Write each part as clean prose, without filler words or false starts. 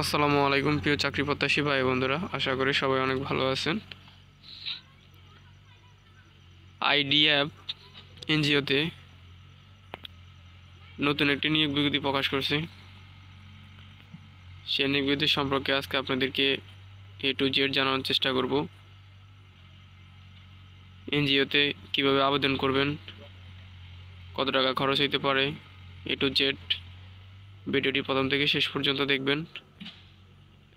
আসসালামু আলাইকুম প্রিয় চাকরি প্রত্যাশী ভাই বন্ধুরা, আশা করি সবাই অনেক ভালো আছেন। আইডিএফ এনজিওতে নতুন একটি নিয়োগ বিজ্ঞপ্তি প্রকাশ করছে। সেই নিয়োগ বিজ্ঞপ্তি সম্পর্কে আজকে আপনাদেরকে A to Z জানানোর চেষ্টা করব। এনজিওতে কিভাবে আবেদন করবেন, কত টাকা খরচ হতে পারে, A to Z ভিডিওটি প্রথম থেকে শেষ পর্যন্ত দেখবেন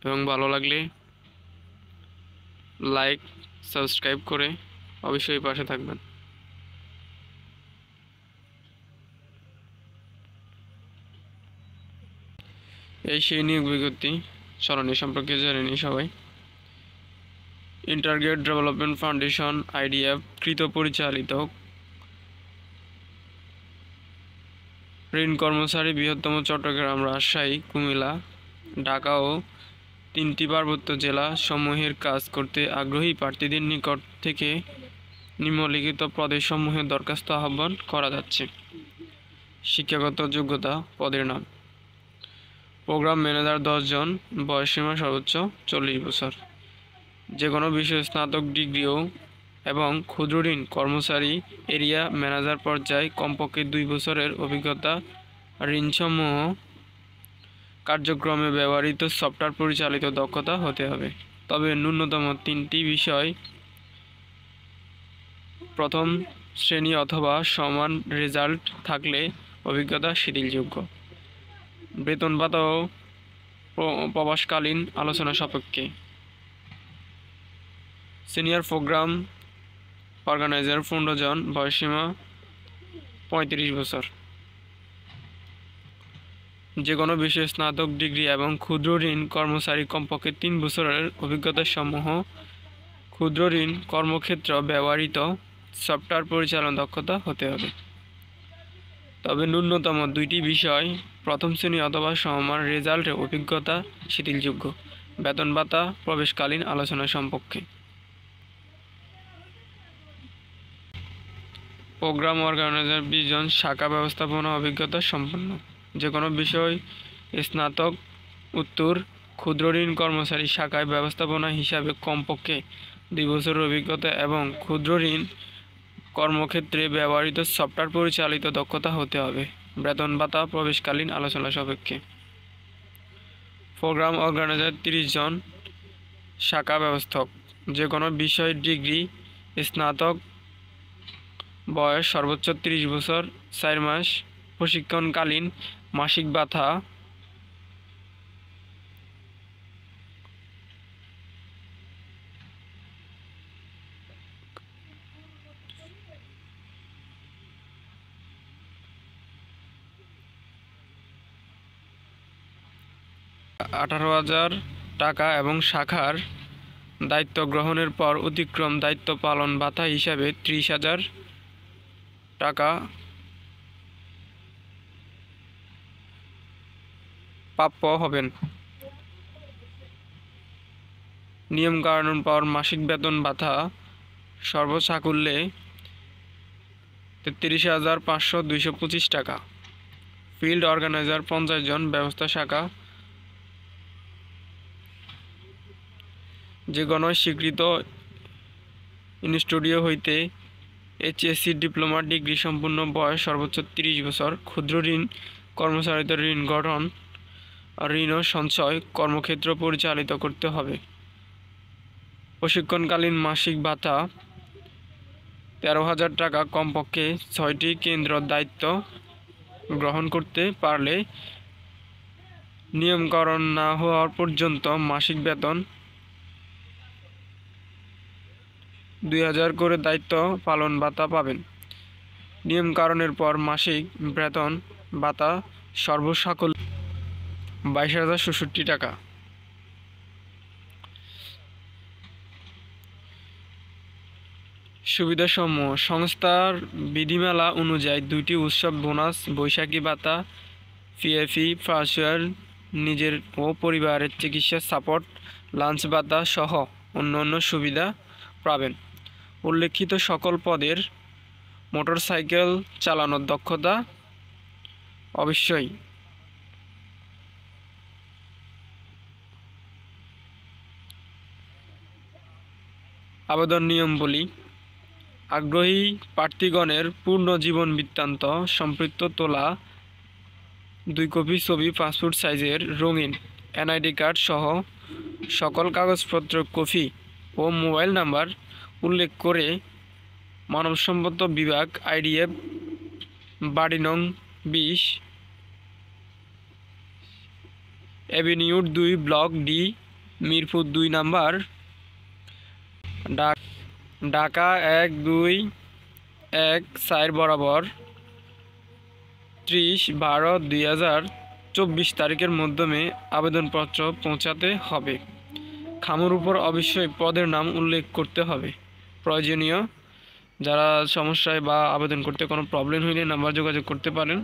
এবং ভালো লাগলে লাইক সাবস্ক্রাইব করে অবশ্যই পাশে থাকবেন। এই সেই নিয়োগ বিজ্ঞপ্তি সরণি সম্পর্কে জেনে নিই সবাই। ইন্টারগ্রেট ডেভেলপমেন্ট ফাউন্ডেশন আইডিএফ কৃত পরিচালিত ঋণ কর্মচারী বৃহত্তম চট্টগ্রাম, রাজশাহী, কুমিল্লা, ঢাকা ও 3টি পার্বত্য জেলা সমূহের কাজ করতে আগ্রহী প্রার্থীদের নিকট থেকে নিম্নলিখিত পদসমূহে দরখাস্ত আহ্বান করা যাচ্ছে। শিক্ষাগত যোগ্যতা, পদের নাম প্রোগ্রাম ম্যানেজার 10 জন, বয়সসীমা সর্বোচ্চ 40 বছর, যে কোনো বিষয়ে স্নাতক ডিগ্রিও এবং ক্ষুদ্র ঋণ কর্মচারী এরিয়া ম্যানেজার পর্যায়ে কমপক্ষে 2 বছরের অভিজ্ঞতা, ঋণসমূহ কার্যক্রমে ব্যবহৃত সফটওয়্যার পরিচালিত দক্ষতা হতে হবে। তবে ন্যূনতম 3টি বিষয় প্রথম শ্রেণী অথবা সমান রেজাল্ট থাকলে অভিজ্ঞতা শিথিলযোগ্য। বেতন ভাতা ও প্রবাসকালীন আলোচনা সাপেক্ষে। সিনিয়র প্রোগ্রাম অর্গানাইজার 15 জন, বয়সসীমা 35 বছর, যে কোনো বিষয়ে স্নাতক ডিগ্রি এবং ক্ষুদ্র ঋণ কর্মচারী কমপক্ষে 3 বছরের অভিজ্ঞতা সমূহ ক্ষুদ্র ঋণ কর্মক্ষেত্র ব্যবহৃত সফটওয়্যার পরিচালনা দক্ষতা হতে হবে। তবে ন্যূনতম 2টি বিষয় প্রথম শ্রেণী অথবা সমান রেজাল্টে অভিজ্ঞতা শিথিলযোগ্য। বেতন ভাতা প্রবেশকালীন আলোচনা সম্পর্কে। প্রোগ্রাম অর্গানাইজার 20 জন, শাখা ব্যবস্থাপনা অভিজ্ঞতা সম্পন্ন, যে কোনো বিষয় স্নাতক উত্তর, ক্ষুদ্র ঋণ কর্মচারী শাখায় ব্যবস্থাপনা হিসাবে কমপক্ষে 2 বছরের অভিজ্ঞতা এবং ক্ষুদ্র ঋণ কর্মক্ষেত্রে ব্যবহৃত সফটওয়্যার পরিচালিত দক্ষতা হতে হবে। বেতন ভাতা প্রবেশকালীন আলোচনা সাপেক্ষে। প্রোগ্রাম অর্গানাইজার 30 জন, শাখা ব্যবস্থাপক, যে কোনো বিষয় ডিগ্রি, স্নাতক, বয়স সর্বোচ্চ 30 বছর, 4 মাস প্রশিক্ষণকালীন মাসিক ভাতা 18,000 টাকা এবং শাখার দায়িত্ব গ্রহণের পর অতিক্রম দায়িত্ব পালন ভাতা হিসাবে 30,000 টাকা প্রাপ্য হবেন। নিয়মকানুন পর মাসিক বেতন ভাতা সর্বসাকুল্যে 33,500-225 টাকা। ফিল্ড অর্গানাইজার 50 জন, ব্যবস্থা শাখা, যে কোনো স্বীকৃত ইনস্টিটিউট হইতে HSC ডিপ্লোমা ডিগ্রি সম্পূর্ণ, বয়স সর্বোচ্চ 30 বছর, ক্ষুদ্র ঋণ কর্মচারীদের ঋণ গঠন, ঋণ ও সঞ্চয় কর্মক্ষেত্র পরিচালিত করতে হবে। প্রশিক্ষণকালীন মাসিক ভাতা 13,000 টাকা, কমপক্ষে 6টি কেন্দ্র দায়িত্ব গ্রহণ করতে পারলে নিয়মকরণ না হওয়া পর্যন্ত মাসিক বেতন 2,000 করে দায়িত্ব পালন ভাতা পাবেন। নিয়মকরণের পর মাসিক বেতন ভাতা সর্বসাকুল্য 22,066 টাকা। সুবিধাসমূহ সংস্থার বিধিমালা অনুযায়ী 2টি উৎসব বোনাস, বৈশাখী ভাতা, পিএফি, ফার্স্টওয়ার, নিজের ও পরিবারের চিকিৎসা সাপোর্ট, লাঞ্চ ভাতা সহ অন্যান্য সুবিধা পাবেন। উল্লেখিত সকল পদের মোটরসাইকেল চালানোর দক্ষতা অবশ্যই আবেদন নিয়মাবলী। আগ্রহী প্রার্থীগণের পূর্ণ জীবন বৃত্তান্ত সম্পৃক্ত তোলা 2 কপি ছবি, পাসপোর্ট সাইজের রঙিন এনআইডি কার্ড সহ সকল কাগজপত্র কপি ও মোবাইল নাম্বার উল্লেখ করে মানব সম্পদ বিভাগ, IDF, বাড়ি নং 20, Avenue 2, block D, Mirpur 2 number, Dhaka 1214 বরাবর 30/12/2024 তারিখের মাধ্যমে আবেদনপত্র পৌঁছাতে হবে। খামের উপর অবশ্যই পদের নাম উল্লেখ করতে হবে। প্রয়োজনীয় যারা সমস্যায় বা আবেদন করতে কোনো প্রবলেম হইলে নাম্বার যোগাযোগ করতে পারেন।